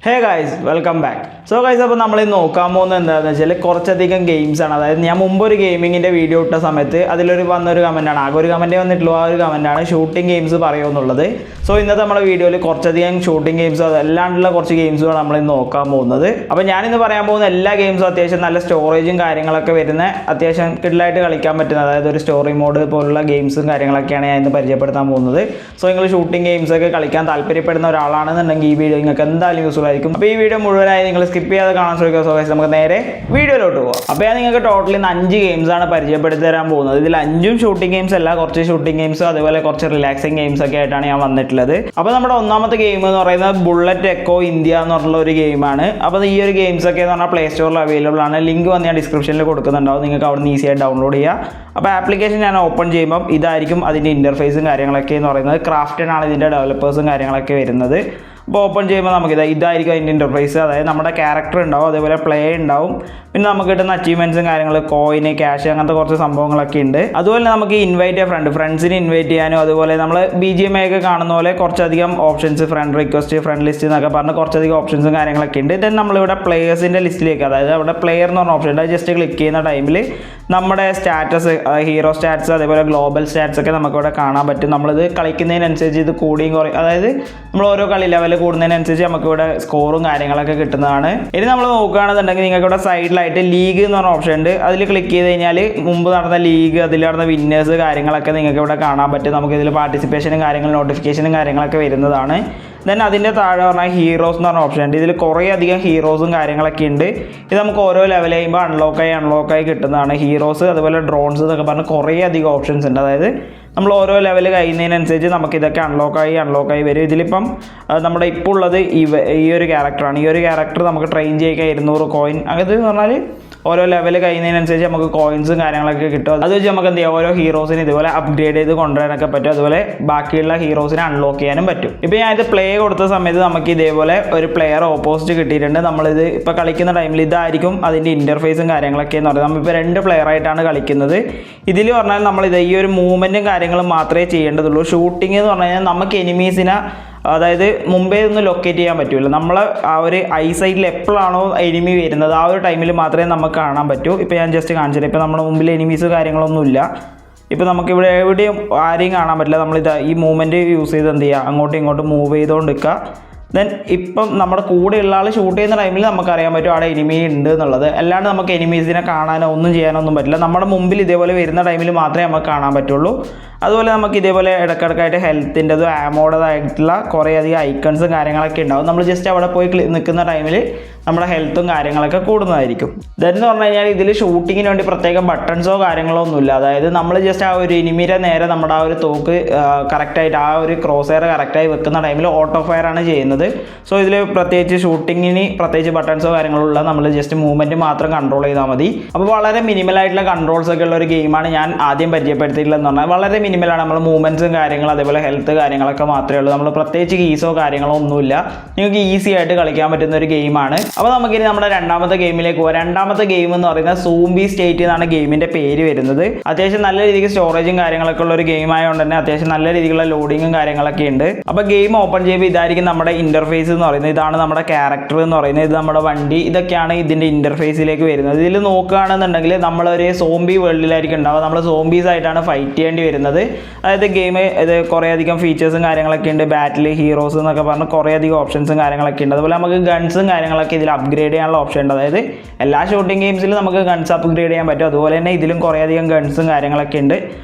Hey guys welcome back. So guys, അപ്പോൾ നമ്മൾ നോക്കാൻ പോകുന്നത് എന്താണെന്ന് വെച്ചാൽ കുറച്ചധികം ഗെയിംസ് ആണ്. അതായത് ഞാൻ മുമ്പ് ഒരു ഗെയിമിങ്ങിൻ്റെ വീഡിയോ ഇട്ട സമയത്ത് വന്നൊരു കമൻറ്റാണ്, ആകെ ഒരു കമൻറ്റേ വന്നിട്ടുള്ളൂ. ആ ഒരു കമൻറ്റാണ് ഷൂട്ടിംഗ് ഗെയിംസ് പറയുമെന്നുള്ളത്. സോ ഇന്നത്തെ നമ്മുടെ വീഡിയോയിൽ കുറച്ചധികം ഷൂട്ടിംഗ് ഗെയിംസും അതല്ലാണ്ടുള്ള കുറച്ച് ഗെയിംസുമാണ് നമ്മളിന്ന് നോക്കാൻ പോകുന്നത്. അപ്പോൾ ഞാനിന്ന് പറയാൻ പോകുന്ന എല്ലാ ഗെയിംസും അത്യാവശ്യം നല്ല സ്റ്റോറേജും കാര്യങ്ങളൊക്കെ വരുന്ന അത്യാവശ്യം കിഡിലായിട്ട് കളിക്കാൻ പറ്റുന്ന, അതായത് ഒരു സ്റ്റോറി മോഡ് പോലുള്ള ഗെയിംസും കാര്യങ്ങളൊക്കെയാണ് ഞാൻ ഇന്ന് പരിചയപ്പെടുത്താൻ പോകുന്നത്. സോ നിങ്ങൾ ഷൂട്ടിംഗ് ഗെയിംസൊക്കെ കളിക്കാൻ താല്പര്യപ്പെടുന്ന ഒരാളാണെന്നുണ്ടെങ്കിൽ ഈ വീഡിയോ നിങ്ങൾക്ക് എന്തായാലും യൂസ്ഫുൾ ആയിരിക്കും. അപ്പോൾ ഈ വീഡിയോ മുഴുവനായി നിങ്ങൾ സ്കിപ്പ് ചെയ്യാതെ കാണാൻ ശ്രമിക്കുക. സോ ഗൈസ്, നമുക്ക് നേരെ വീഡിയോയിലോട്ട് പോകാം. അപ്പോൾ ഞാൻ നിങ്ങൾക്ക് ടോട്ടലി 5 ഗെയിംസാണ് പരിചയപ്പെടുത്തി തരാൻ പോകുന്നത്. ഇതിൽ 5ഉം ഷൂട്ടിംഗ് ഗെയിംസ് അല്ല, കുറച്ച് ഷൂട്ടിംഗ് ഗെയിംസും അതുപോലെ കുറച്ച് റിലാക്സിങ് ഗെയിംസ് ഒക്കെ ആയിട്ടാണ് ഞാൻ വന്നിട്ടുള്ളത്. അപ്പോൾ നമ്മുടെ ഒന്നാമത്തെ ഗെയിം എന്ന് പറയുന്നത് ബുള്ളറ്റ് എക്കോ ഇന്ത്യ എന്ന് പറഞ്ഞുള്ള ഒരു ഗെയിമാണ്. അപ്പോൾ ഈ ഒരു ഗെയിംസ് ഒക്കെ എന്ന് പറഞ്ഞാൽ പ്ലേ സ്റ്റോറിൽ അവൈലബിൾ ആണ്. ലിങ്ക് വന്ന് ഞാൻ ഡിസ്ക്രിപ്ഷനിൽ കൊടുക്കുന്നുണ്ടാവും, നിങ്ങൾക്ക് അവിടെ നിന്ന് ഈസിയായിട്ട് ഡൗൺലോഡ് ചെയ്യുക. അപ്പോൾ ആപ്ലിക്കേഷൻ ഞാൻ ഓപ്പൺ ചെയ്യുമ്പം ഇതായിരിക്കും അതിൻ്റെ ഇൻ്റർഫേസും കാര്യങ്ങളൊക്കെ എന്ന് പറയുന്നത്. ക്രാഫ്റ്റൻ ആണ് ഇതിൻ്റെ ഡെവലപ്പേഴ്സും കാര്യങ്ങളൊക്കെ വരുന്നത്. അപ്പോൾ ഓപ്പൺ ചെയ്യുമ്പോൾ നമുക്ക് ഇതായിരിക്കും അതിൻ്റെ ഇൻ്റർഫേസ്. അതായത് നമ്മുടെ ക്യാരക്ടർ ഉണ്ടാവും, അതേപോലെ പ്ലേ ഉണ്ടാവും, പിന്നെ നമുക്ക് കിട്ടുന്ന അച്ചീവ്മെൻറ്റ്സും കാര്യങ്ങൾ, കോയിന്, ക്യാഷ്, അങ്ങനത്തെ കുറച്ച് സംഭവങ്ങളൊക്കെ ഉണ്ട്. അതുപോലെ നമുക്ക് ഇൻവൈറ്റ് ചെയ്യാൻ ഫ്രണ്ട്സിനെ ഇൻവൈറ്റ് ചെയ്യാനും, അതുപോലെ നമ്മൾ BGMI ഒക്കെ കാണുന്ന പോലെ കുറച്ചധികം options, friend request, front list എന്നൊക്കെ പറഞ്ഞ് കുറച്ചധികം ഓപ്ഷൻസും കാര്യങ്ങളൊക്കെ ഉണ്ട്. ദെൻ നമ്മളിവിടെ പ്ലേയേഴ്സിൻ്റെ ലിസ്റ്റിലേക്ക്, അതായത് അവിടെ പ്ലെയർ എന്ന് പറഞ്ഞ ഓപ്ഷൻ ഉണ്ട്. അത് ജസ്റ്റ് ക്ലിക്ക് ചെയ്യുന്ന ടൈമിൽ നമ്മുടെ സ്റ്റാറ്റസ്, ഹീറോ സ്റ്റാറ്റ്സ്, അതേപോലെ ഗ്ലോബൽ സ്റ്റാറ്റ്സ് ഒക്കെ നമുക്കിവിടെ കാണാൻ പറ്റും. നമ്മളിത് കളിക്കുന്നതിനനുസരിച്ച് ഇത് കൂടിയും കുറയും, അതായത് നമ്മൾ ഓരോ കളി ലെവൽ കൂടുന്നതിനനുസരിച്ച് നമുക്കിവിടെ സ്കോറും കാര്യങ്ങളൊക്കെ കിട്ടുന്നതാണ്. ഇനി നമ്മൾ നോക്കുകയാണെന്നുണ്ടെങ്കിൽ നിങ്ങൾക്ക് ഇവിടെ സൈഡിലായിട്ട് ലീഗ് എന്ന് പറഞ്ഞ ഓപ്ഷൻ ഉണ്ട്. അതിൽ ക്ലിക്ക് ചെയ്ത് കഴിഞ്ഞാൽ മുമ്പ് നടന്ന ലീഗ്, അതിൽ നടന്ന വിന്നേഴ്സ് കാര്യങ്ങളൊക്കെ നിങ്ങൾക്ക് ഇവിടെ കാണാൻ പറ്റും. നമുക്കിതിൽ പാർട്ടിസിപ്പേഷനും കാര്യങ്ങളും നോട്ടിഫിക്കേഷനും കാര്യങ്ങളൊക്കെ വരുന്നതാണ്. ദെൻ അതിൻ്റെ താഴെ പറഞ്ഞാൽ ഹീറോസ് എന്ന് പറഞ്ഞ ഓപ്ഷൻ ഉണ്ട്. ഇതിൽ കുറേ അധികം ഹീറോസും കാര്യങ്ങളൊക്കെ ഉണ്ട്. ഇത് നമുക്ക് ഓരോ ലെവൽ ചെയ്യുമ്പോൾ അൺലോക്കായി കിട്ടുന്നതാണ്. ഹീറോസ്, അതുപോലെ ഡ്രോൺസ് എന്നൊക്കെ പറഞ്ഞ് കുറേ അധികം ഓപ്ഷൻസ് ഉണ്ട്. അതായത് നമ്മൾ ഓരോ ലെവൽ കഴിയുന്നതിനനുസരിച്ച് നമുക്കിതൊക്കെ അൺലോക്കായി വരും. ഇതിലിപ്പം നമ്മുടെ ഇപ്പോൾ ഉള്ളത് ഈ ഒരു ക്യാരക്ടറാണ്. ഈ ഒരു ക്യാരക്ടർ നമുക്ക് ട്രെയിൻ ചെയ്യിക്കാൻ 200 കോയിൻ. അത് എന്ന് പറഞ്ഞാൽ ഓരോ ലെവൽ കഴിയുന്നതിനനുസരിച്ച് നമുക്ക് കോയിൻസും കാര്യങ്ങളൊക്കെ കിട്ടും. അത് വെച്ച് നമുക്ക് എന്ത് ചെയ്യാം, ഓരോ ഹീറോസിന് ഇതുപോലെ അപ്ഗ്രേഡ് ചെയ്ത് കൊണ്ടുവരാനൊക്കെ പറ്റും. അതുപോലെ ബാക്കിയുള്ള ഹീറോസിനെ അൺലോക്ക് ചെയ്യാനും പറ്റും. ഇപ്പോൾ ഞാനിത് പ്ലേ കൊടുത്ത സമയത്ത് നമുക്ക് ഇതേപോലെ ഒരു പ്ലെയർ ഓപ്പോസിറ്റ് കിട്ടിയിട്ടുണ്ട്. നമ്മളിത് ഇപ്പോൾ കളിക്കുന്ന ടൈമിൽ ഇതായിരിക്കും അതിൻ്റെ ഇൻ്റർഫേസും കാര്യങ്ങളൊക്കെ എന്ന് പറയുന്നത്. നമ്മളിപ്പോൾ 2 പ്ലെയറായിട്ടാണ് കളിക്കുന്നത്. ഇതിൽ പറഞ്ഞാൽ നമ്മളിത് ഈ ഒരു മൂവ്മെൻറ്റും കാര്യങ്ങളും മാത്രമേ ചെയ്യേണ്ടതുള്ളൂ. ഷൂട്ടിംഗ് എന്ന് പറഞ്ഞു കഴിഞ്ഞാൽ നമുക്ക് എനിമീസിനെ, അതായത് മുമ്പേ ഒന്നും ലൊക്കേറ്റ് ചെയ്യാൻ പറ്റില്ല. നമ്മൾ ആ ഒരു ഐസൈറ്റിൽ എപ്പോഴാണോ എനിമി വരുന്നത് ആ ഒരു ടൈമിൽ മാത്രമേ നമുക്ക് കാണാൻ പറ്റൂ. ഇപ്പോൾ ഞാൻ ജസ്റ്റ് കാണിച്ചില്ല, ഇപ്പോൾ നമ്മുടെ മുമ്പിൽ എനിമീസ് കാര്യങ്ങളൊന്നുമില്ല. ഇപ്പോൾ നമുക്കിവിടെ എവിടെയും ആരെയും കാണാൻ പറ്റില്ല. നമ്മളിത് ഈ മൂവ്മെൻറ്റ് യൂസ് ചെയ്ത് എന്ത് ചെയ്യുക, അങ്ങോട്ടും ഇങ്ങോട്ടും മൂവ് ചെയ്തുകൊണ്ടിരിക്കുക. ദെൻ ഇപ്പം നമ്മുടെ കൂടെയുള്ള ആൾ ഷൂട്ട് ചെയ്യുന്ന ടൈമിൽ നമുക്കറിയാൻ പറ്റും അവിടെ എനിമി ഉണ്ട് എന്നുള്ളത്. അല്ലാണ്ട് നമുക്ക് എനിമീസിനെ കാണാനോ ഒന്നും ചെയ്യാനൊന്നും പറ്റില്ല. നമ്മുടെ മുമ്പിൽ ഇതേപോലെ വരുന്ന ടൈമിൽ മാത്രമേ നമുക്ക് കാണാൻ പറ്റുള്ളൂ. അതുപോലെ നമുക്ക് ഇതേപോലെ ഇടയ്ക്കിടയ്ക്കായിട്ട് ഹെൽത്തിൻ്റെതും ആമോഡതായിട്ടുള്ള കുറേ അധികം ഐക്കൺസും കാര്യങ്ങളൊക്കെ ഉണ്ടാവും. നമ്മൾ ജസ്റ്റ് അവിടെ പോയി നിൽക്കുന്ന ടൈമിൽ നമ്മുടെ ഹെൽത്തും കാര്യങ്ങളൊക്കെ കൂടുന്നതായിരിക്കും. ഇതെന്ന് പറഞ്ഞു കഴിഞ്ഞാൽ ഇതിൽ ഷൂട്ടിങ്ങിന് വേണ്ടി പ്രത്യേകം ബട്ടൺസോ കാര്യങ്ങളോ ഒന്നുമില്ല. അതായത് നമ്മൾ ജസ്റ്റ് ആ ഒരു എനിമിയുടെ നേരെ നമ്മുടെ ആ ഒരു തോക്ക് കറക്റ്റായിട്ട്, ആ ഒരു ക്രോസ് എയർ കറക്റ്റായി വെക്കുന്ന ടൈമിൽ ഓട്ടോ ഫയർ ആണ് ചെയ്യുന്നത്. സോ ഇതിൽ പ്രത്യേകിച്ച് ഷൂട്ടിങ്ങിന് പ്രത്യേകിച്ച് ബട്ടൺസോ കാര്യങ്ങളോ ഉള്ള, നമ്മൾ ജസ്റ്റ് മൂവ്മെൻറ്റ് മാത്രം കൺട്രോൾ ചെയ്താൽ മതി. അപ്പോൾ വളരെ മിനിമലായിട്ടുള്ള കൺട്രോൾസ് ഒക്കെ ഉള്ള ഒരു ഗെയിമാണ് ഞാൻ ആദ്യം പരിചയപ്പെടുത്തിയിട്ടുള്ളതെന്ന് പറഞ്ഞാൽ. വളരെ മിനിമലാണ്, നമ്മൾ മൂവ്മെൻറ്റ്സും കാര്യങ്ങളും അതേപോലെ ഹെൽത്ത് കാര്യങ്ങളൊക്കെ മാത്രമേ ഉള്ളൂ. നമ്മൾ പ്രത്യേകിച്ച് കീസോ കാര്യങ്ങളോ ഒന്നുമില്ല. നിങ്ങൾക്ക് ഈസി ആയിട്ട് കളിക്കാൻ പറ്റുന്ന ഒരു ഗെയിമാണ്. അപ്പോൾ നമുക്കിനി നമ്മുടെ രണ്ടാമത്തെ ഗെയിമിലേക്ക് പോകാം. രണ്ടാമത്തെ ഗെയിം എന്ന് പറയുന്നത് സോംബി സ്റ്റേറ്റ് എന്നാണ് ഗെയിമിൻ്റെ പേര് വരുന്നത്. അത്യാവശ്യം നല്ല രീതിക്ക് സ്റ്റോറേജും കാര്യങ്ങളൊക്കെ ഉള്ള ഒരു ഗെയിം ആയതുകൊണ്ട് തന്നെ അത്യാവശ്യം നല്ല രീതിയിലുള്ള ലോഡിങ്ങും കാര്യങ്ങളൊക്കെ ഉണ്ട്. അപ്പോൾ ഗെയിം ഓപ്പൺ ചെയ്യുമ്പോൾ ഇതായിരിക്കും നമ്മുടെ ഇൻ്റർഫേസ് എന്ന് പറയുന്നത്. ഇതാണ് നമ്മുടെ ക്യാരക്ടർ എന്ന് പറയുന്നത്, ഇത് നമ്മുടെ വണ്ടി, ഇതൊക്കെയാണ് ഇതിൻ്റെ ഇൻ്റർഫേസിലേക്ക് വരുന്നത്. ഇതിൽ നോക്കുകയാണെന്നുണ്ടെങ്കിൽ നമ്മളൊരു സോംബി വേൾഡിലായിരിക്കും ഉണ്ടാവുക. നമ്മൾ സോംബീസ് ആയിട്ടാണ് ഫൈറ്റ് ചെയ്യേണ്ടി വരുന്നത്. അതായത് ഗെയിം ഇത് കുറേ അധികം ഫീച്ചേഴ്സും കാര്യങ്ങളൊക്കെ ഉണ്ട്. ബാറ്റിൽ, ഹീറോസ് എന്നൊക്കെ പറഞ്ഞ് കുറേ അധികം ഓപ്ഷൻസും കാര്യങ്ങളൊക്കെ ഉണ്ട്. അതുപോലെ നമുക്ക് ഗൺസും കാര്യങ്ങളൊക്കെ ഇതിൽ അപ്ഗ്രേഡ് ചെയ്യാനുള്ള ഓപ്ഷൻ ഉണ്ട്. അതായത് എല്ലാ ഷൂട്ടിംഗ് ഗെയിംസിലും നമുക്ക് ഗൺസ് അപ്ഗ്രേഡ് ചെയ്യാൻ പറ്റും. അതുപോലെ തന്നെ ഇതിലും കുറേ അധികം ഗൺസും കാര്യങ്ങളൊക്കെ ഉണ്ട്.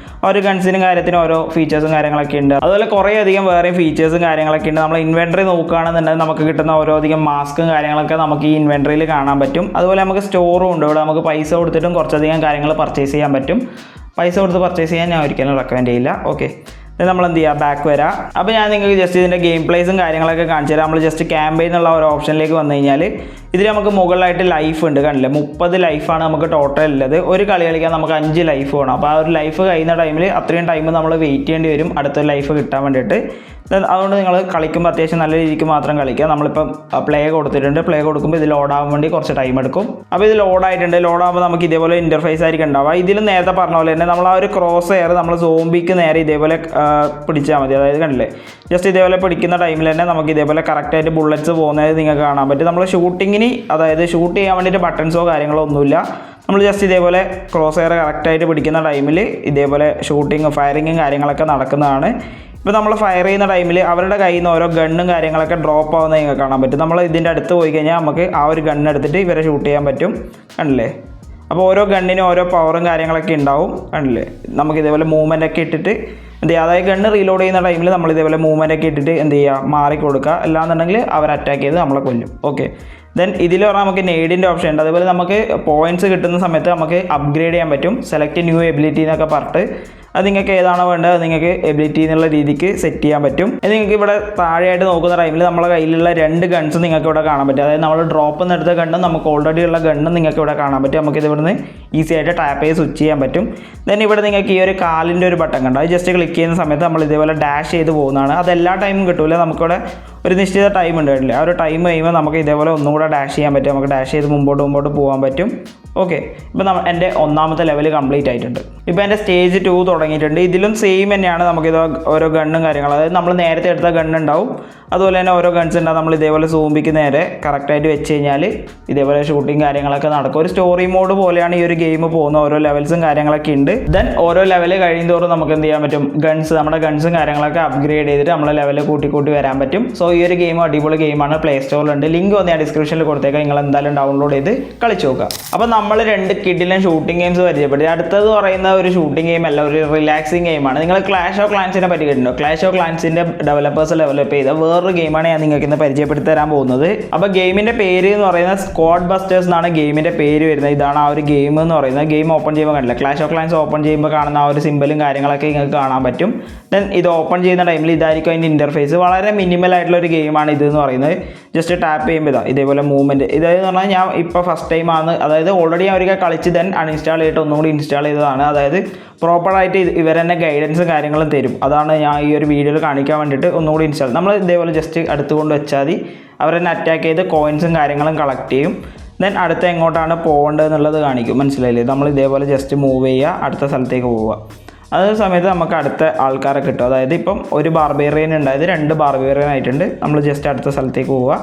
ഒരു ഗൺസിനും കാര്യത്തിനും ഓരോ ഫീച്ചേഴ്സും കാര്യങ്ങളൊക്കെ ഉണ്ട്. അതുപോലെ കുറേ അധികം വേറെ ഫീച്ചേഴ്സും കാര്യങ്ങളൊക്കെ ഉണ്ട്. നമ്മൾ ഇൻവെൻട്രി നോക്കുകയാണെന്നുണ്ടെങ്കിൽ നമുക്ക് കിട്ടുന്ന ഓരോ അധികം മാസ്കും കാര്യങ്ങളൊക്കെ നമുക്ക് ഈ ഇൻവെൻട്രിയിൽ കാണാൻ പറ്റും. അതുപോലെ നമുക്ക് സ്റ്റോറും ഉണ്ട്. ഇവിടെ നമുക്ക് പൈസ കൊടുത്തിട്ടും കുറച്ചധികം കാര്യങ്ങൾ പർച്ചേസ് ചെയ്യാൻ പറ്റും. പൈസ കൊടുത്ത് പർച്ചേസ് ചെയ്യാൻ ഞാൻ ഒരിക്കലും റെക്കമെൻഡ് ചെയ്യില്ല. ഓക്കെ, നമ്മൾ എന്ത് ചെയ്യുക, ബാക്ക് വരാം. അപ്പോൾ ഞാൻ നിങ്ങൾക്ക് ജസ്റ്റ് ഇതിൻ്റെ ഗെയിം പ്ലേസും കാര്യങ്ങളൊക്കെ കാണിച്ചു തരാം. നമ്മൾ ജസ്റ്റ് ക്യാമ്പയിൻ എന്നുള്ള ഒരു ഓപ്ഷനിലേക്ക് വന്നു കഴിഞ്ഞാൽ ഇതിൽ നമുക്ക് മുകളിലായിട്ട് ലൈഫ് ഉണ്ട്, കണ്ടില്ലേ 30 ലൈഫാണ് നമുക്ക് ടോട്ടൽ ഉള്ളത്. ഒരു കളി കളിക്കാൻ നമുക്ക് 5 ലൈഫ് വേണം. അപ്പോൾ ആ ഒരു ലൈഫ് കഴിയുന്ന ടൈമിൽ അത്രയും ടൈം നമ്മൾ വെയിറ്റ് ചെയ്യേണ്ടി വരും അടുത്തൊരു ലൈഫ് കിട്ടാൻ വേണ്ടിയിട്ട്. അതുകൊണ്ട് നിങ്ങൾ കളിക്കുമ്പോൾ അത്യാവശ്യം നല്ല രീതിക്ക് മാത്രം കളിക്കുക. നമ്മളിപ്പം പ്ലേ കൊടുത്തിട്ടുണ്ട്, പ്ലേ കൊടുക്കുമ്പോൾ ഇത് ലോഡാകാൻ വേണ്ടി കുറച്ച് ടൈം എടുക്കും. അപ്പോൾ ഇത് ലോഡായിട്ടുണ്ട്. ലോഡാകുമ്പോൾ നമുക്ക് ഇതേപോലെ ഇൻ്റർഫേസ് ആയിരിക്കും ഉണ്ടാവുക. ഇതിൽ നേരത്തെ പറഞ്ഞ പോലെ തന്നെ നമ്മൾ ആ ഒരു ക്രോസ് എയർ നമ്മൾ സോംബിക്ക് നേരെ ഇതേപോലെ പിടിച്ചാൽ മതി. അതായത് കണ്ടില്ലേ, ജസ്റ്റ് ഇതേപോലെ പിടിക്കുന്ന ടൈമിൽ തന്നെ നമുക്ക് ഇതേപോലെ കറക്റ്റായിട്ട് ബുള്ളറ്റ്സ് പോകുന്നത് നിങ്ങൾക്ക് കാണാൻ പറ്റും. നമ്മൾ ഷൂട്ടിങ്ങിന്, അതായത് ഷൂട്ട് ചെയ്യാൻ വേണ്ടിയിട്ട് ബട്ടൺസോ കാര്യങ്ങളോ ഒന്നുമില്ല. നമ്മൾ ജസ്റ്റ് ഇതേപോലെ ക്രോസ് എയർ കറക്റ്റായിട്ട് പിടിക്കുന്ന ടൈമിൽ ഇതേപോലെ ഷൂട്ടിങ്ങും ഫയറിങ്ങും കാര്യങ്ങളൊക്കെ നടക്കുന്നതാണ്. ഇപ്പോൾ നമ്മൾ ഫയർ ചെയ്യുന്ന ടൈമിൽ അവരുടെ കയ്യിൽ നിന്ന് ഓരോ ഗണ്ണും കാര്യങ്ങളൊക്കെ ഡ്രോപ്പ് ആവുന്നത് നിങ്ങൾക്ക് കാണാൻ പറ്റും. നമ്മൾ ഇതിൻ്റെ അടുത്ത് പോയി കഴിഞ്ഞാൽ നമുക്ക് ആ ഒരു ഗണ്ണ് എടുത്തിട്ട് ഇവരെ ഷൂട്ട് ചെയ്യാൻ പറ്റും, കണ്ടില്ലേ. അപ്പോൾ ഓരോ ഗണ്ണിനും ഓരോ പവറും കാര്യങ്ങളൊക്കെ ഉണ്ടാവും, കണ്ടില്ലേ. നമുക്ക് ഇതേപോലെ മൂവ്മെൻ്റ് ഒക്കെ ഇട്ടിട്ട് എന്ത് ചെയ്യുക, അതായത് ഗണ്ണ് റീലോഡ് ചെയ്യുന്ന ടൈമിൽ നമ്മൾ ഇതേപോലെ മൂവ്മെൻ്റ് ഒക്കെ ഇട്ടിട്ട് എന്ത് ചെയ്യുക, മാറി കൊടുക്കുക. അല്ലാന്നുണ്ടെങ്കിൽ അവർ അറ്റാക്ക് ചെയ്ത് നമ്മളെ കൊല്ലും. ഓക്കെ, ദെൻ ഇതിൽ പറഞ്ഞാൽ നമുക്ക് നെയ്ഡിൻ്റെ ഓപ്ഷൻ ഉണ്ട്. അതുപോലെ നമുക്ക് പോയിൻറ്റ്സ് കിട്ടുന്ന സമയത്ത് നമുക്ക് അപ്ഗ്രേഡ് ചെയ്യാൻ പറ്റും. സെലക്ട് ന്യൂ എബിലിറ്റി എന്നൊക്കെ പറഞ്ഞിട്ട് അത് നിങ്ങൾക്ക് ഏതാണോ വേണ്ടത് അത് നിങ്ങൾക്ക് എബിലിറ്റി എന്നുള്ള രീതിക്ക് സെറ്റ് ചെയ്യാൻ പറ്റും. നിങ്ങൾക്ക് ഇവിടെ താഴെയായിട്ട് നോക്കുന്ന ടൈമിൽ നമ്മളെ കയ്യിലുള്ള 2 ഗൺസ് നിങ്ങൾക്ക് ഇവിടെ കാണാൻ പറ്റും. അതായത് നമ്മൾ ഡ്രോപ്പ് നിന്ന് എടുത്ത ഗണ്ണും നമുക്ക് ഓൾറെഡി ഉള്ള ഗണ്ണും നിങ്ങൾക്ക് ഇവിടെ കാണാൻ പറ്റും. നമുക്കിത് ഇവിടുന്ന് ഈസി ആയിട്ട് ടാപ്പ് ചെയ്ത് സ്വിച്ച് ചെയ്യാൻ പറ്റും. ദെൻ ഇവിടെ നിങ്ങൾക്ക് ഈ ഒരു കാലിൻ്റെ ഒരു ബട്ടൺ കണ്ടോ, അത് ജസ്റ്റ് ക്ലിക്ക് ചെയ്യുന്ന സമയത്ത് നമ്മൾ ഇതേപോലെ ഡാഷ് ചെയ്ത് പോകുന്നതാണ്. അത് എല്ലാ ടൈമും കിട്ടില്ല, നമുക്കിവിടെ ഒരു നിശ്ചിത ടൈം ഉണ്ട്, ആ ഒരു ടൈം കഴിയുമ്പോൾ നമുക്ക് ഇതേപോലെ ഒന്നും കൂടെ ഡാഷ് ചെയ്യാൻ പറ്റും. നമുക്ക് ഡാഷ് ചെയ്ത് മുമ്പോട്ട് പോകാൻ പറ്റും. ഓക്കെ, ഇപ്പോൾ എൻ്റെ 1ാമത്തെ ലെവൽ കംപ്ലീറ്റ് ആയിട്ടുണ്ട്. ഇപ്പോൾ എൻ്റെ സ്റ്റേജ് 2 തുടങ്ങിയിട്ടുണ്ട്. ഇതിലും സെയിം തന്നെയാണ്. നമുക്കിത് ഓരോ ഗണ്ണും കാര്യങ്ങളും, അതായത് നമ്മൾ നേരത്തെ എടുത്ത ഗണ്ണുണ്ടാവും, അതുപോലെ തന്നെ ഓരോ ഗൺസ് ഉണ്ടാവും. നമ്മൾ ഇതേപോലെ സൂംബിക്ക് നേരെ കറക്റ്റായിട്ട് വെച്ച് കഴിഞ്ഞാൽ ഇതേപോലെ ഷൂട്ടിങ് കാര്യങ്ങളൊക്കെ നടക്കും. ഒരു സ്റ്റോറി മോഡ് പോലെയാണ് ഈ ഒരു ഗെയിം പോകുന്നത്. ഓരോ ലെവൽസും കാര്യങ്ങളൊക്കെ ഉണ്ട്. ദെൻ ഓരോ ലെവൽ കഴിയുന്തോറും നമുക്ക് എന്ത് ചെയ്യാൻ പറ്റും, നമ്മുടെ ഗൺസും കാര്യങ്ങളൊക്കെ അപ്ഗ്രേഡ് ചെയ്തിട്ട് നമ്മളെ ലെവൽ കൂട്ടി വരാൻ പറ്റും. സോ ഈ ഒരു ഗെയിം അടിപൊളി ഗെയിമാണ്. പ്ലേ സ്റ്റോറിലുണ്ട്, ലിങ്ക് വന്ന് ഞാൻ ഡിസ്ക്രിപ്ഷനിൽ കൊടുത്തേക്കാം. നിങ്ങൾ എന്തായാലും ഡൗൺലോഡ് ചെയ്ത് കളിച്ച് നോക്കുക. അപ്പോൾ നമ്മൾ 2 കിഡിലും ഷൂട്ടിംഗ് ഗെയിംസ് പരിചയപ്പെടുത്തി. അടുത്തത് പറയുന്ന ഒരു ഷൂട്ടിംഗ് ഗെയിം അല്ല, ഒരു റിലാക്സിങ് ഗെയിമാണ്. നിങ്ങൾ ക്ലാഷ് ഓഫ് ക്ലാൻസിനെ പറ്റി കേട്ടിട്ടുണ്ടോ? ക്ലാഷ് ഓഫ് ക്ലാൻസിൻ്റെ ഡെവലപ്പേഴ്സ് ഡെവലപ്പ് ചെയ്ത വേറൊരു ഗെയിമാണ് ഞാൻ നിങ്ങൾക്ക് ഇന്ന് പരിചയപ്പെടുത്തി തരാൻ പോകുന്നത്. അപ്പോൾ ഗെയിമിൻ്റെ പേര് എന്ന് പറയുന്നത് സ്ക്വാഡ് ബസ്റ്റേഴ്സ് എന്നാണ് ഗെയിമിൻ്റെ പേര് വരുന്നത്. ഇതാണ് ആ ഒരു ഗെയിം എന്ന് പറയുന്നത്. ഗെയിം ഓപ്പൺ ചെയ്യുമ്പോൾ കണ്ടില്ല, ക്ലാഷ് ഓഫ് ക്ലാൻസ് ഓപ്പൺ ചെയ്യുമ്പോൾ കാണുന്ന ആ ഒരു സിമ്പലും കാര്യങ്ങളൊക്കെ നിങ്ങൾക്ക് കാണാൻ പറ്റും. ദെൻ ഇത് ഓപ്പൺ ചെയ്യുന്ന ടൈമിൽ ഇതായിരിക്കും അതിൻ്റെ ഇൻ്റർഫേസ്. വളരെ മിനിമൽ ആയിട്ടുള്ള ഒരു ഗെയിമാണ് ഇത് എന്ന് പറയുന്നത്. ജസ്റ്റ് ടാപ്പ് ചെയ്യുമ്പോൾ ഇതേപോലെ മൂവ്മെൻറ്റ്. ഇതെന്ന് പറഞ്ഞാൽ ഞാൻ ഇപ്പോൾ ഫസ്റ്റ് ടൈമാണ്, അതായത് ഓൾറെഡി അവർക്ക് കളിച്ച് ദെൻ അൺഇൻസ്റ്റാൾ ചെയ്തിട്ട് ഒന്നും കൂടി ഇൻസ്റ്റാൾ ചെയ്തതാണ്. അതായത് പ്രോപ്പറായിട്ട് ഇവർ തന്നെ ഗൈഡൻസും കാര്യങ്ങളും തരും. അതാണ് ഞാൻ ഈ ഒരു വീഡിയോയിൽ കാണിക്കാൻ വേണ്ടിയിട്ട് ഒന്നുകൂടി ഇൻസ്റ്റാൾ. നമ്മൾ ഇതേപോലെ ജസ്റ്റ് അടുത്തുകൊണ്ട് വെച്ചാൽ മതി, അവർ തന്നെ അറ്റാക്ക് ചെയ്ത് കോയിൻസും കാര്യങ്ങളും കളക്ട് ചെയ്യും. ദെൻ അടുത്ത എങ്ങോട്ടാണ് പോകേണ്ടത് എന്നുള്ളത് കാണിക്കും. മനസ്സിലായില്ലേ? നമ്മൾ ഇതേപോലെ ജസ്റ്റ് മൂവ് ചെയ്യുക, അടുത്ത സ്ഥലത്തേക്ക് പോവുക. അതേ സമയത്ത് നമുക്ക് അടുത്ത ആൾക്കാരെ കിട്ടും. അതായത് ഇപ്പം ഒരു ബാർബേറിയൻ ഉണ്ടായത് 2 ബാർബേറിയൻ ആയിട്ടുണ്ട്. നമ്മൾ ജസ്റ്റ് അടുത്ത സ്ഥലത്തേക്ക് പോവുക,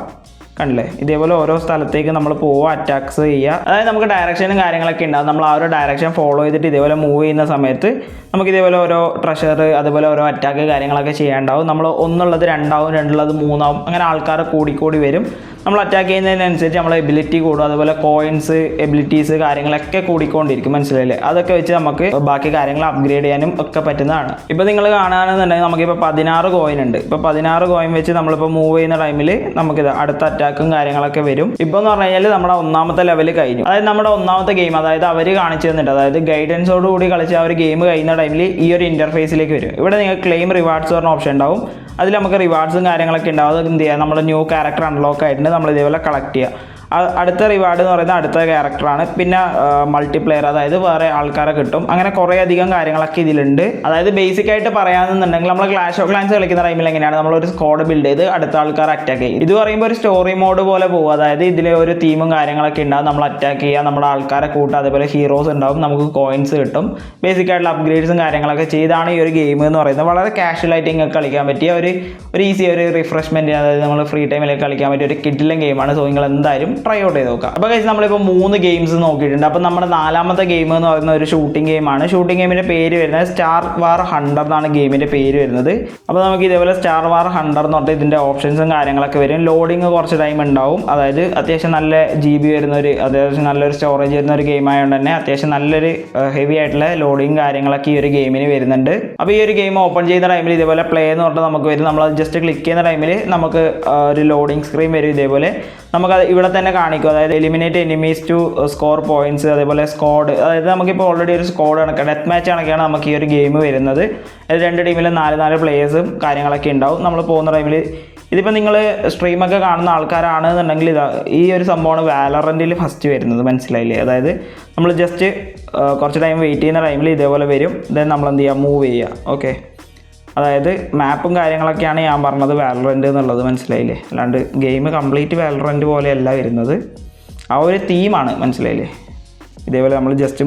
കണ്ടില്ലേ? ഇതേപോലെ ഓരോ സ്ഥലത്തേക്ക് നമ്മൾ പോവുക, അറ്റാക്സ് ചെയ്യുക. അതായത് നമുക്ക് ഡയറക്ഷനും കാര്യങ്ങളൊക്കെ ഉണ്ടാകും. നമ്മൾ ആ ഒരു ഡയറക്ഷൻ ഫോളോ ചെയ്തിട്ട് ഇതേപോലെ മൂവ് ചെയ്യുന്ന സമയത്ത് നമുക്ക് ഇതേപോലെ ഓരോ ട്രഷർ, അതുപോലെ ഓരോ അറ്റാക്ക് കാര്യങ്ങളൊക്കെ ചെയ്യാണ്ടാവും. നമ്മൾ 1 2 2 3 അങ്ങനെ ആൾക്കാർ കൂടിക്കൂടി വരും. നമ്മൾ അറ്റാക്ക് ചെയ്യുന്നതിനനുസരിച്ച് നമ്മളെ എബിലിറ്റി കൂടും. അതുപോലെ കോയിൻസ്, എബിലിറ്റീസ് കാര്യങ്ങളൊക്കെ കൂടിക്കൊണ്ടിരിക്കും. മനസ്സിലായില്ലേ? അതൊക്കെ വെച്ച് നമുക്ക് ബാക്കി കാര്യങ്ങൾ അപ്ഗ്രേഡ് ചെയ്യാനും ഒക്കെ പറ്റുന്നതാണ്. ഇപ്പോൾ നിങ്ങൾ കാണുകയാണെന്നുണ്ടെങ്കിൽ നമുക്കിപ്പോൾ 16 കോയിൻ ഉണ്ട്. ഇപ്പോൾ 16 കോയിൻ വെച്ച് നമ്മളിപ്പോൾ മൂവ് ചെയ്യുന്ന ടൈമിൽ നമുക്കിത് അടുത്ത അറ്റാക്കും കാര്യങ്ങളൊക്കെ വരും. ഇപ്പോൾ എന്ന് പറഞ്ഞു കഴിഞ്ഞാൽ നമ്മുടെ 1ാമത്തെ ലെവൽ കഴിഞ്ഞു. അതായത് നമ്മുടെ 1ാമത്തെ ഗെയിം, അതായത് അവർ കാണിച്ചു തന്നിട്ട്, അതായത് ഗൈഡൻസോട് കൂടി കളിച്ച് ആ ഒരു ഗെയിം കഴിയുന്ന ടൈമിൽ ഈ ഒരു ഇൻ്റർഫേസിലേക്ക് വരും. ഇവിടെ നിങ്ങൾക്ക് ക്ലെയിം റിവാർഡ്സ് പറഞ്ഞ ഓപ്ഷൻ ഉണ്ടാവും. അതിൽ നമുക്ക് റിവാർഡ്സും കാര്യങ്ങളൊക്കെ ഉണ്ടാവും. അത് എന്ത് ചെയ്യുക, നമ്മുടെ ന്യൂ ക്യാരക്ടർ അൺലോക്ക് ആയിട്ടുണ്ട്, നമ്മൾ ഇതേപോലെ കളക്ട് ചെയ്യുക. അടുത്ത റിവാർഡ് എന്ന് പറയുന്നത് അടുത്ത ക്യാരക്ടറാണ്. പിന്നെ മൾട്ടിപ്ലെയർ, അതായത് വേറെ ആൾക്കാരെ കിട്ടും. അങ്ങനെ കുറേ അധികം കാര്യങ്ങളൊക്കെ ഇതിലുണ്ട്. അതായത് ബേസിക് ആയിട്ട് പറയാമെന്നുണ്ടെങ്കിൽ നമ്മൾ ക്ലാഷ് ഓഫ് ക്ലാൻസ് കളിക്കുന്ന ടൈമിൽ എങ്ങനെയാണ് നമ്മളൊരു സ്ക്വാഡ് ബിൽഡ് ചെയ്ത് അടുത്ത ആൾക്കാർ അറ്റാക്ക് ചെയ്യും. ഇത് പറയുമ്പോൾ ഒരു സ്റ്റോറി മോഡ് പോലെ പോകും. അതായത് ഇതിൽ ഒരു ടീമും കാര്യങ്ങളൊക്കെ ഉണ്ടാകും. നമ്മൾ അറ്റാക്ക് ചെയ്യുക, നമ്മുടെ ആൾക്കാരെ കൂട്ടുക, അതേപോലെ ഹീറോസ് ഉണ്ടാവും, നമുക്ക് കോയിൻസ് കിട്ടും. ബേസിക് ആയിട്ടുള്ള അപ്ഗ്രേഡ്സും കാര്യങ്ങളൊക്കെ ചെയ്താണ് ഈ ഒരു ഗെയിം എന്ന് പറയുന്നത്. വളരെ കാഷ്വലായിട്ട് നിങ്ങൾക്ക് കളിക്കാൻ പറ്റിയ ഒരു ഈസി ഒരു റിഫ്രഷ്മെൻറ്റ്, അതായത് നമ്മൾ ഫ്രീ ടൈമിലേക്ക് കളിക്കാൻ പറ്റിയ ഒരു കിഡിലും ഗെയിമാണ്. സോ നിങ്ങൾ എന്തായാലും ട്രൈ ഔട്ട് ചെയ്ത് നോക്കാം. അപ്പോൾ ഗൈസ് നമ്മളിപ്പോൾ 3 ഗെയിംസ് നോക്കിയിട്ടുണ്ട്. അപ്പോൾ നമ്മുടെ 4ാമത്തെ ഗെയിം എന്ന് പറയുന്ന ഒരു ഷൂട്ടിംഗ് ഗെയിമാണ്. ഷൂട്ടിംഗ് ഗെയിമിൻ്റെ പേര് വരുന്നത് സ്റ്റാർ വാർ ഹണ്ടർ എന്നാണ് ഗെയിമിൻ്റെ പേര് വരുന്നത്. അപ്പോൾ നമുക്ക് ഇതേപോലെ സ്റ്റാർ വാർ ഹണ്ടർ എന്ന് പറഞ്ഞിട്ട് ഇതിൻ്റെ ഓപ്ഷൻസും കാര്യങ്ങളൊക്കെ വരും. ലോഡിങ് കുറച്ച് ടൈം ഉണ്ടാവും. അതായത് അത്യാവശ്യം നല്ല GB വരുന്നൊരു, അത്യാവശ്യം നല്ലൊരു സ്റ്റോറേജ് വരുന്ന ഒരു ഗെയിം ആയതുകൊണ്ട് തന്നെ അത്യാവശ്യം നല്ലൊരു ഹെവി ആയിട്ടുള്ള ലോഡിങ് കാര്യങ്ങളൊക്കെ ഈ ഒരു ഗെയിമിന് വരുന്നുണ്ട്. അപ്പോൾ ഈ ഒരു ഗെയിം ഓപ്പൺ ചെയ്യുന്ന ടൈമിൽ ഇതേപോലെ പ്ലേ എന്ന് പറഞ്ഞിട്ട് നമുക്ക് വരും. നമ്മൾ ജസ്റ്റ് ക്ലിക്ക് ചെയ്യുന്ന ടൈമിൽ നമുക്ക് ഒരു ലോഡിങ് സ്ക്രീൻ വരും. ഇതേപോലെ നമുക്കത് ഇവിടെ തന്നെ കാണിക്കും. അതായത് eliminate enemies to score points, അതേപോലെ സ്ക്വാഡ്. അതായത് നമുക്കിപ്പോൾ ഓൾറെഡി ഒരു സ്ക്വാഡ് കണക്കാണ്, ഡെത്ത് മാച്ച് കണക്കാണ് നമുക്ക് ഈ ഒരു ഗെയിം വരുന്നത്. 2 ടീമിലും 4 പ്ലേയേഴ്സും കാര്യങ്ങളൊക്കെ ഉണ്ടാവും. നമ്മൾ പോകുന്ന ടൈമിൽ ഇതിപ്പോൾ നിങ്ങൾ സ്ട്രീമൊക്കെ കാണുന്ന ആൾക്കാരാണെന്നുണ്ടെങ്കിൽ ഈ ഒരു സംഭവമാണ് വാലറൻറ്റിൽ ഫസ്റ്റ് വരുന്നത്, മനസ്സിലായില്ലേ? അതായത് നമ്മൾ ജസ്റ്റ് കുറച്ച് ടൈം വെയിറ്റ് ചെയ്യുന്ന ടൈമിൽ ഇതേപോലെ വരും. ദെൻ നമ്മൾ എന്ത് ചെയ്യുക, മൂവ് ചെയ്യുക. ഓക്കെ, അതായത് മാപ്പും കാര്യങ്ങളൊക്കെയാണ് ഞാൻ പറഞ്ഞത് വാലറൻറ്റ് എന്നുള്ളത്, മനസ്സിലായില്ലേ? അല്ലാണ്ട് ഗെയിം കംപ്ലീറ്റ് വാലറൻറ്റ് പോലെയല്ല വരുന്നത്, ആ ഒരു തീമാണ്, മനസ്സിലായില്ലേ? ഇതേപോലെ നമ്മൾ ജസ്റ്റ്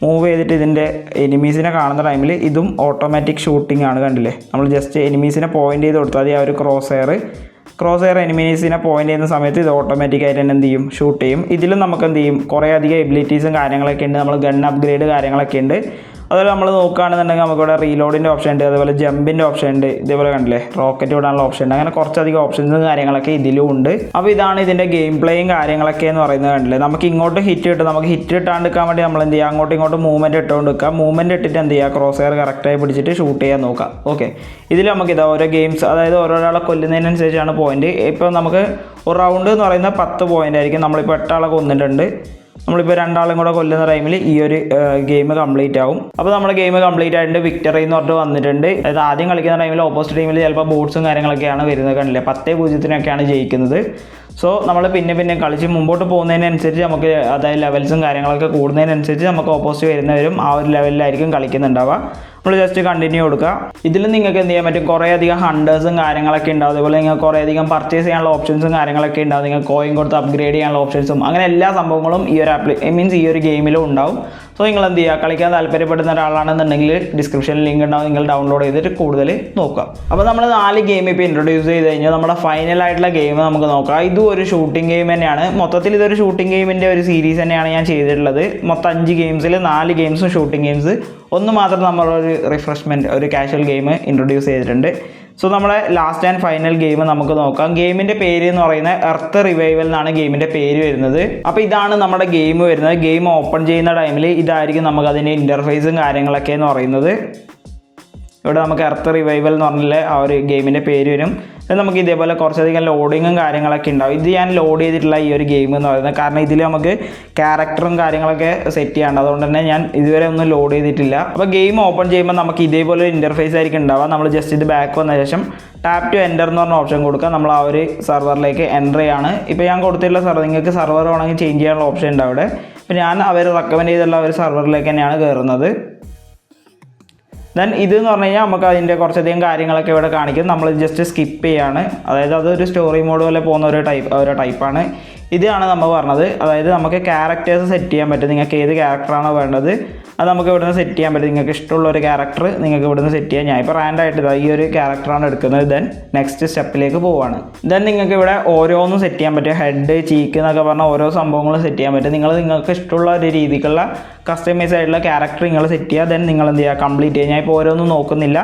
മൂവ് ചെയ്തിട്ട് ഇതിൻ്റെ എനിമീസിനെ കാണുന്ന ടൈമിൽ ഇതും ഓട്ടോമാറ്റിക് ഷൂട്ടിംഗ് ആണ്, കണ്ടില്ലേ? നമ്മൾ ജസ്റ്റ് എനിമീസിനെ പോയിൻ്റ് ചെയ്ത് കൊടുത്താൽ മതി. ആ ഒരു ക്രോസ് എയർ എനിമീസിനെ പോയിൻ്റ് ചെയ്യുന്ന സമയത്ത് ഇത് ഓട്ടോമാറ്റിക്കായിട്ട് തന്നെ എന്ത് ചെയ്യും, ഷൂട്ട് ചെയ്യും. ഇതിലും നമുക്ക് എന്ത് ചെയ്യും, കുറേ അധികം എബിലിറ്റീസും കാര്യങ്ങളൊക്കെ ഉണ്ട്. നമ്മൾ ഗൺ അപ്ഗ്രേഡ് കാര്യങ്ങളൊക്കെ ഉണ്ട്. അതുപോലെ നമ്മൾ നോക്കുകയാണെന്നുണ്ടെങ്കിൽ നമുക്കിവിടെ റീലോഡിൻ്റെ ഓപ്ഷൻ ഉണ്ട്, അതുപോലെ ജമ്പിൻ്റെ ഓപ്ഷൻ ഉണ്ട്, ഇതേപോലെ കണ്ടില്ലേ റോക്കറ്റ് വിടാനുള്ള ഓപ്ഷൻ ഉണ്ട്. അങ്ങനെ കുറച്ചധികം ഓപ്ഷൻസും കാര്യങ്ങളൊക്കെ ഇതിലും ഉണ്ട്. അപ്പോൾ ഇതാണ് ഇതിൻ്റെ ഗെയിം പ്ലേയും കാര്യങ്ങളൊക്കെ എന്ന് പറയുന്നത്, കണ്ടില്ലേ? നമുക്ക് ഇങ്ങോട്ട് ഹിറ്റ് കിട്ടും. നമുക്ക് ഹിറ്റ് ഇട്ടാണ്ടിരിക്കാൻ വേണ്ടി നമ്മൾ എന്ത് ചെയ്യുക, അങ്ങോട്ടും ഇങ്ങോട്ടും മൂവ്മെൻറ്റ് ഇട്ടുകൊണ്ട് നിൽക്കുക. മൂവ്മെൻറ്റ് ഇട്ടിട്ട് എന്ത് ചെയ്യുക, ക്രോസ് എയർ കറക്റ്റായി പിടിച്ചിട്ട് ഷൂട്ട് ചെയ്യാൻ നോക്കുക. ഓക്കെ, ഇതിൽ നമുക്കിതാ ഓരോ ഗെയിംസ്, അതായത് ഓരോരാളെ കൊല്ലുന്നതിനനുസരിച്ചാണ് പോയിൻറ്റ്. ഇപ്പോൾ നമുക്ക് ഒരു റൗണ്ട് എന്ന് പറയുന്നത് 10 പോയിൻ്റ് ആയിരിക്കും. നമ്മളിപ്പോൾ 8 ആളെ കൊന്നിട്ടുണ്ട്. നമ്മളിപ്പോൾ 2 ആളും കൂടെ കൊല്ലുന്ന ടൈമിൽ ഈ ഒരു ഗെയിം കംപ്ലീറ്റ് ആവും. അപ്പോൾ നമ്മുടെ ഗെയിം കംപ്ലീറ്റ് ആയിട്ടുണ്ട്, വിക്ടറി എന്ന് പറഞ്ഞിട്ട് വന്നിട്ടുണ്ട്. അതായത് ആദ്യം കളിക്കുന്ന ടൈമിൽ ഓപ്പോസിറ്റ് ടീമിൽ ചിലപ്പോൾ ബോട്ട്സും കാര്യങ്ങളൊക്കെയാണ് വരുന്നത്, കണ്ടില്ലേ? 10-0 ജയിക്കുന്നത്. സോ നമ്മൾ പിന്നെ കളിച്ച് മുമ്പോട്ട് പോകുന്നതിനനുസരിച്ച് നമുക്ക്, അതായത് ലെവൽസും കാര്യങ്ങളൊക്കെ കൂടുന്നതിനനുസരിച്ച് നമുക്ക് ഓപ്പോസിറ്റ് വരുന്നവരും ആ ഒരു ലെവലിലായിരിക്കും കളിക്കുന്നുണ്ടാവുക. നമ്മൾ ജസ്റ്റ് കണ്ടിന്യൂ കൊടുക്കുക. ഇതിൽ നിങ്ങൾക്ക് എന്ത് ചെയ്യാൻ പറ്റും, കുറേ അധികം ഹണ്ടേഴ്സും കാര്യങ്ങളൊക്കെ ഉണ്ടാവും. അതുപോലെ നിങ്ങൾക്ക് കുറേ അധികം പർച്ചേസ് ചെയ്യാനുള്ള ഓപ്ഷൻസും കാര്യങ്ങളൊക്കെ ഉണ്ടാവും. നിങ്ങൾക്ക് കോയിൻ കൊടുത്ത് അപ്ഗ്രേഡ് ചെയ്യാനുള്ള ഓപ്ഷൻസും അങ്ങനെ എല്ലാ സംഭവങ്ങളും ഈ ഒരു ഈ ഒരു ഗെയിമിലും ഉണ്ടാവും. സോ നിങ്ങൾ എന്ത് ചെയ്യുക, കളിക്കാൻ താല്പര്യപ്പെടുന്ന ഒരാളാണെന്നുണ്ടെങ്കിൽ ഡിസ്ക്രിപ്ഷനിൽ ലിങ്ക് ഉണ്ടാവും, നിങ്ങൾ ഡൗൺലോഡ് ചെയ്തിട്ട് കൂടുതൽ നോക്കുക. അപ്പോൾ നമ്മൾ 4 ഗെയിം ഇപ്പോൾ ഇൻട്രൊഡ്യൂസ് ചെയ്ത് കഴിഞ്ഞാൽ നമ്മുടെ ഫൈനലായിട്ടുള്ള ഗെയിം നമുക്ക് നോക്കാം. ഇതും ഒരു ഷൂട്ടിംഗ് ഗെയിം തന്നെയാണ്. മൊത്തത്തിൽ ഇതൊരു ഷൂട്ടിംഗ് ഗെയിമിൻ്റെ ഒരു സീരീസ് തന്നെയാണ് ഞാൻ ചെയ്തിട്ടുള്ളത്. മൊത്തം 5 ഗെയിംസിൽ 4 ഗെയിംസും ഷൂട്ടിംഗ് ഗെയിംസ്, ഒന്ന് മാത്രം നമ്മളൊരു റിഫ്രഷ്മെൻറ്റ്, ഒരു കാഷ്വൽ ഗെയിം ഇൻട്രൊഡ്യൂസ് ചെയ്തിട്ടുണ്ട്. സോ നമ്മുടെ ലാസ്റ്റ് ആൻഡ് ഫൈനൽ ഗെയിം നമുക്ക് നോക്കാം. ഗെയിമിൻ്റെ പേര് എന്ന് പറയുന്നത് എർത്ത് റിവൈവൽ എന്നാണ് ഗെയിമിൻ്റെ പേര് വരുന്നത്. അപ്പോൾ ഇതാണ് നമ്മുടെ ഗെയിം വരുന്നത്. ഗെയിം ഓപ്പൺ ചെയ്യുന്ന ടൈമിൽ ഇതായിരിക്കും നമുക്ക് അതിൻ്റെ ഇൻ്റർഫേസും കാര്യങ്ങളൊക്കെ എന്ന് പറയുന്നത്. ഇവിടെ നമുക്ക് എർത്ത് റിവൈവൽ എന്ന് പറഞ്ഞാൽ ആ ഒരു ഗെയിമിൻ്റെ പേര് വരും. നമുക്ക് ഇതേപോലെ കുറച്ചധികം ലോഡിങ്ങും കാര്യങ്ങളൊക്കെ ഉണ്ടാവും. ഇത് ഞാൻ ലോഡ് ചെയ്തിട്ടുള്ള ഈ ഒരു ഗെയിം എന്ന് പറയുന്നത്, കാരണം ഇതിൽ നമുക്ക് ക്യാരക്ടറും കാര്യങ്ങളൊക്കെ സെറ്റ് ചെയ്യാണ്ട്, അതുകൊണ്ട് തന്നെ ഞാൻ ഇതുവരെ ഒന്നും ലോഡ് ചെയ്തിട്ടില്ല. അപ്പോൾ ഗെയിം ഓപ്പൺ ചെയ്യുമ്പോൾ നമുക്ക് ഇതേപോലെ ഒരു ഇൻ്റർഫേസ് ആയിരിക്കും ഉണ്ടാവുക. നമ്മൾ ജസ്റ്റ് ഇത് ബാക്ക് വന്ന ശേഷം ടാപ്പ് ടു എൻ്റർ എന്ന് പറഞ്ഞ ഓപ്ഷൻ കൊടുക്കുക. നമ്മൾ ആ ഒരു സെർവറിലേക്ക് എൻ്റർ ചെയ്യാണ്. ഇപ്പോൾ ഞാൻ കൊടുത്തിട്ടുള്ള സെർവർ, നിങ്ങൾക്ക് സെർവർ വേണമെങ്കിൽ ചേഞ്ച് ചെയ്യാനുള്ള ഓപ്ഷൻ ഉണ്ട് അവിടെ. ഇപ്പോൾ ഞാൻ അവർ റെക്കമെൻഡ് ചെയ്തിട്ടുള്ള ഒരു സെർവറിലേക്ക് തന്നെയാണ് കയറുന്നത്. ദെൻ ഇതെന്ന് പറഞ്ഞു കഴിഞ്ഞാൽ നമുക്ക് അതിൻ്റെ കുറച്ചധികം കാര്യങ്ങളൊക്കെ ഇവിടെ കാണിക്കും. നമ്മൾ ജസ്റ്റ് സ്കിപ്പ് ചെയ്യാണ്. അതായത് അതൊരു സ്റ്റോറി മോഡ് പോലെ പോകുന്ന ഒരു ടൈപ്പാണ്. ഇതാണ് നമ്മൾ പറഞ്ഞത്. അതായത് നമുക്ക് ക്യാരക്ടേഴ്സ് സെറ്റ് ചെയ്യാൻ പറ്റും. നിങ്ങൾക്ക് ഏത് ക്യാരക്ടറാണോ വേണ്ടത് അത് നമുക്ക് ഇവിടുന്ന് സെറ്റ് ചെയ്യാൻ പറ്റും. നിങ്ങൾക്ക് ഇഷ്ടമുള്ള ഒരു ക്യാരക്ടർ നിങ്ങൾക്ക് ഇവിടുന്ന് സെറ്റ് ചെയ്യാം. ഞാൻ ഇപ്പോൾ റാൻഡായിട്ട് ഈ ഒരു ക്യാരക്ടറാണ് എടുക്കുന്നത്. ദെൻ നെക്സ്റ്റ് സ്റ്റെപ്പിലേക്ക് പോവുകയാണ്. ദെൻ നിങ്ങൾക്ക് ഇവിടെ ഓരോന്നും സെറ്റ് ചെയ്യാൻ പറ്റും. ഹെഡ്, ചീക്ക് എന്നൊക്കെ പറഞ്ഞാൽ ഓരോ സംഭവങ്ങളും സെറ്റ് ചെയ്യാൻ പറ്റും. നിങ്ങൾക്ക് ഇഷ്ടമുള്ള ഒരു രീതിക്കുള്ള കസ്റ്റമൈസ് ആയിട്ടുള്ള ക്യാരക്ടർ നിങ്ങൾ സെറ്റ് ചെയ്യുക. ദെൻ നിങ്ങൾ എന്ത് ചെയ്യുക, കംപ്ലീറ്റ് ചെയ്യുക. ഞാൻ ഇപ്പോൾ ഓരോന്നും നോക്കുന്നില്ല,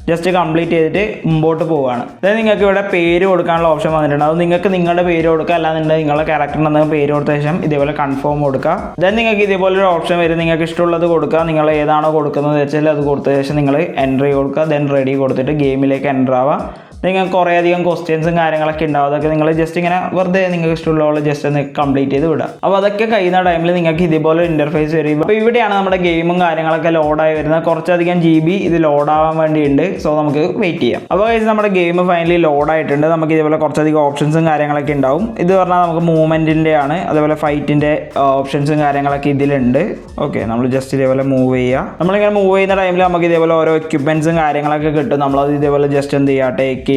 ജസ്റ്റ് കംപ്ലീറ്റ് ചെയ്തിട്ട് മുമ്പോട്ട് പോവുകയാണ്. അതായത് നിങ്ങൾക്ക് ഇവിടെ പേര് കൊടുക്കാനുള്ള ഓപ്ഷൻ വന്നിട്ടുണ്ട്. അത് നിങ്ങൾക്ക് നിങ്ങളുടെ പേര് കൊടുക്കുക, അല്ലാന്നുണ്ടെങ്കിൽ നിങ്ങളുടെ ക്യാരക്ടറിന് എന്തെങ്കിലും പേര് കൊടുത്ത ശേഷം ഇതേപോലെ കൺഫേം കൊടുക്കുക. ദെൻ നിങ്ങൾക്ക് ഇതേപോലൊരു ഓപ്ഷൻ വരും. നിങ്ങൾക്ക് ഇഷ്ടമുള്ളത് കൊടുക്കുക. നിങ്ങൾ ഏതാണോ കൊടുക്കുന്നത് വെച്ചാൽ അത് കൊടുത്ത ശേഷം നിങ്ങൾ എൻട്രി കൊടുക്കുക. ദെൻ റെഡി കൊടുത്തിട്ട് ഗെയിമിലേക്ക് എൻ്റർ ആവുക. നിങ്ങൾക്ക് കുറേ അധികം ക്വസ്റ്റ്യൻസും കാര്യങ്ങളൊക്കെ ഉണ്ടാവും. അതൊക്കെ നിങ്ങൾ ജസ്റ്റ് ഇങ്ങനെ വെറുതെ നിങ്ങൾക്ക് ഇഷ്ടമുള്ള ജസ്റ്റ് ഒന്ന് കംപ്ലീറ്റ് ചെയ്ത് വിടുക. അപ്പോൾ അതൊക്കെ കഴിയുന്ന ടൈമിൽ നിങ്ങൾക്ക് ഇതേപോലെ ഇൻ്റർഫേസ് വരും. അപ്പോൾ ഇവിടെയാണ് നമ്മുടെ ഗെയിമും കാര്യങ്ങളൊക്കെ ലോഡായി വരുന്നത്. കുറച്ചധികം GB ഇത് ലോഡാവാൻ വേണ്ടിയുണ്ട്. സോ നമുക്ക് വെയിറ്റ് ചെയ്യാം. അപ്പോൾ നമ്മുടെ ഗെയിം ഫൈനലി ലോഡായിട്ടുണ്ട്. നമുക്ക് ഇതേപോലെ കുറച്ചധികം ഓപ്ഷൻസും കാര്യങ്ങളൊക്കെ ഉണ്ടാവും. ഇത് പറഞ്ഞാൽ നമുക്ക് മൂവ്മെൻറ്റിൻ്റെ ആണ്. അതേപോലെ ഫൈറ്റിൻ്റെ ഓപ്ഷൻസും കാര്യങ്ങളൊക്കെ ഇതിലുണ്ട്. ഓക്കെ, നമ്മൾ ജസ്റ്റ് ഇതേപോലെ മൂവ് ചെയ്യുക. നമ്മളിങ്ങനെ മൂവ് ചെയ്യുന്ന ടൈമിൽ നമുക്ക് ഇതേപോലെ ഓരോ എക്യുപ്മെൻറ്റ്സും കാര്യങ്ങളൊക്കെ കിട്ടും. നമ്മളത് ഇതേപോലെ ജസ്റ്റ് എന്ത് ചെയ്യുക, ടേക്ക് ചെയ്യുക.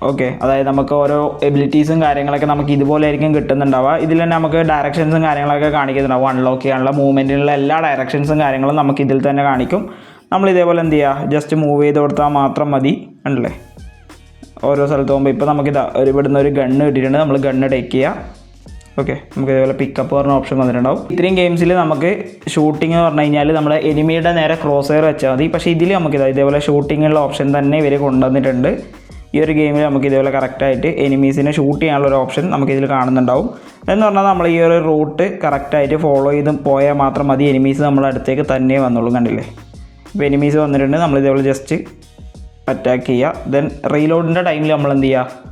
ഓക്കെ, അതായത് നമുക്ക് ഓരോ എബിലിറ്റീസും കാര്യങ്ങളൊക്കെ നമുക്ക് ഇതുപോലെ ആയിരിക്കും കിട്ടുന്നുണ്ടാവുക. ഇതിൽ തന്നെ നമുക്ക് ഡയറക്ഷൻസും കാര്യങ്ങളൊക്കെ കാണിക്കുന്നുണ്ടാവും. അൺലോക്ക് ചെയ്യാനുള്ള മൂവ്മെൻറ്റിനുള്ള എല്ലാ ഡയറക്ഷൻസും കാര്യങ്ങളും നമുക്ക് ഇതിൽ തന്നെ കാണിക്കും. നമ്മൾ ഇതേപോലെ എന്ത് ചെയ്യുക, ജസ്റ്റ് മൂവ് ചെയ്ത് കൊടുത്താൽ മാത്രം മതി. ഉണ്ടല്ലേ, ഓരോ സ്ഥലത്ത് പോകുമ്പോൾ ഇപ്പോൾ നമുക്കിതാ ഇവിടുന്ന് ഒരു ഗണ്ണ് കിട്ടിയിട്ടുണ്ട്. നമ്മൾ ഗണ്ണ് ടേക്ക് ചെയ്യുക. ഓക്കെ, നമുക്ക് ഇതേപോലെ പിക്കപ്പ് പറഞ്ഞ ഓപ്ഷൻ വന്നിട്ടുണ്ടാവും. ഇത്രയും ഗെയിംസിൽ നമുക്ക് ഷൂട്ടിംഗ് എന്ന് പറഞ്ഞു കഴിഞ്ഞാൽ നമ്മൾ എനിമിയുടെ നേരെ ക്രോസ് എയർ വെച്ചാൽ മതി. പക്ഷേ ഇതിൽ നമുക്കിതാ ഇതേപോലെ ഷൂട്ടിങ്ങുള്ള ഓപ്ഷൻ തന്നെ ഇവർ കൊണ്ടുവന്നിട്ടുണ്ട്. ഈ ഒരു ഗെയിമിൽ നമുക്ക് ഇതേപോലെ കറക്റ്റായിട്ട് എനിമീസിനെ ഷൂട്ട് ചെയ്യാനുള്ള ഒരു ഓപ്ഷൻ നമുക്കിതിൽ കാണുന്നുണ്ടാവും. എന്ന് പറഞ്ഞാൽ നമ്മൾ ഈ ഒരു റൂട്ട് കറക്റ്റായിട്ട് ഫോളോ ചെയ്ത് പോയാൽ മാത്രം മതി. എനിമീസ് നമ്മുടെ അടുത്തേക്ക് തന്നെ വന്നുള്ളൂ. കണ്ടില്ലേ, ഇപ്പോൾ എനിമീസ് വന്നിട്ടുണ്ട്. നമ്മൾ ഇതേപോലെ ജസ്റ്റ് അറ്റാക്ക് ചെയ്യുക. ദെൻ റീലോഡിൻ്റെ ടൈമിൽ നമ്മൾ എന്ത് ചെയ്യുക,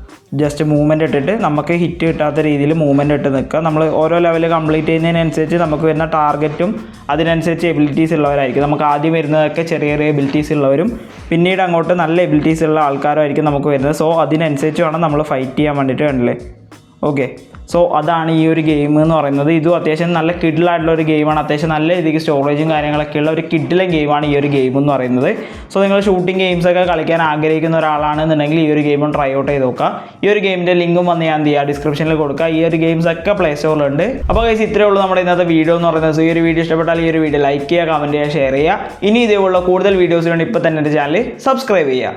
ജസ്റ്റ് മൂവ്മെൻറ്റ് ഇട്ടിട്ട് നമുക്ക് ഹിറ്റ് കിട്ടാത്ത രീതിയിൽ മൂവ്മെൻറ്റ് ഇട്ട് നിൽക്കുക. നമ്മൾ ഓരോ ലെവൽ കംപ്ലീറ്റ് ചെയ്യുന്നതിനനുസരിച്ച് നമുക്ക് വരുന്ന ടാർഗറ്റും അതിനനുസരിച്ച് എബിലിറ്റീസ് ഉള്ളവരായിരിക്കും. നമുക്ക് ആദ്യം വരുന്നതൊക്കെ ചെറിയ ചെറിയ എബിലിറ്റീസ് ഉള്ളവരും പിന്നീട് അങ്ങോട്ട് നല്ല എബിലിറ്റീസ് ഉള്ള ആൾക്കാരുമായിരിക്കും നമുക്ക് വരുന്നത്. സോ അതിനനുസരിച്ച് വേണം നമ്മൾ ഫൈറ്റ് ചെയ്യാൻ വേണ്ടിയിട്ട്. കണ്ടില്ലേ? ഓക്കെ, സോ അതാണ് ഈ ഒരു ഗെയിം എന്ന് പറയുന്നത്. ഇതും അത്യാവശ്യം നല്ല കിഡിലായിട്ടുള്ള ഒരു ഗെയിമാണ്. അത്യാവശ്യം നല്ല രീതിക്ക് സ്റ്റോറേജും കാര്യങ്ങളൊക്കെ ഉള്ള ഒരു കിഡിലെ ഗെയിമാണ് ഈ ഒരു ഗെയിം എന്ന് പറയുന്നത്. സോ നിങ്ങൾ ഷൂട്ടിംഗ് ഗെയിംസൊക്കെ കളിക്കാൻ ആഗ്രഹിക്കുന്ന ഒരാളാണെന്നുണ്ടെങ്കിൽ ഈ ഒരു ഗെയിം ട്രൈ ഔട്ട് ചെയ്ത് നോക്കുക. ഈ ഒരു ഗെയിമിൻ്റെ ലിങ്കും വന്ന് ഞാൻ എന്ത് ചെയ്യുക, ഡിസ്ക്രിപ്ഷനിൽ കൊടുക്കുക. ഈ ഒരു ഗെയിംസ് ഒക്കെ പ്ലേ സ്റ്റോറിലുണ്ട്. അപ്പോൾ ഗൈസ് ഇത്രയേ ഉള്ളൂ നമ്മുടെ ഇന്നത്തെ വീഡിയോ എന്ന് പറയുന്നത്. സോ ഈ ഒരു വീഡിയോ ഇഷ്ടപ്പെട്ടാൽ ഈ ഒരു വീഡിയോ ലൈക്ക് ചെയ്യുക, കമൻറ്റ് ചെയ്യുക, ഷെയർ ചെയ്യുക. ഇനി ഇതേപോലുള്ള കൂടുതൽ വീഡിയോസിന് വേണ്ടി ഇപ്പോൾ തന്നെ എൻ്റെ ചാനൽ സബ്സ്ക്രൈബ് ചെയ്യുക.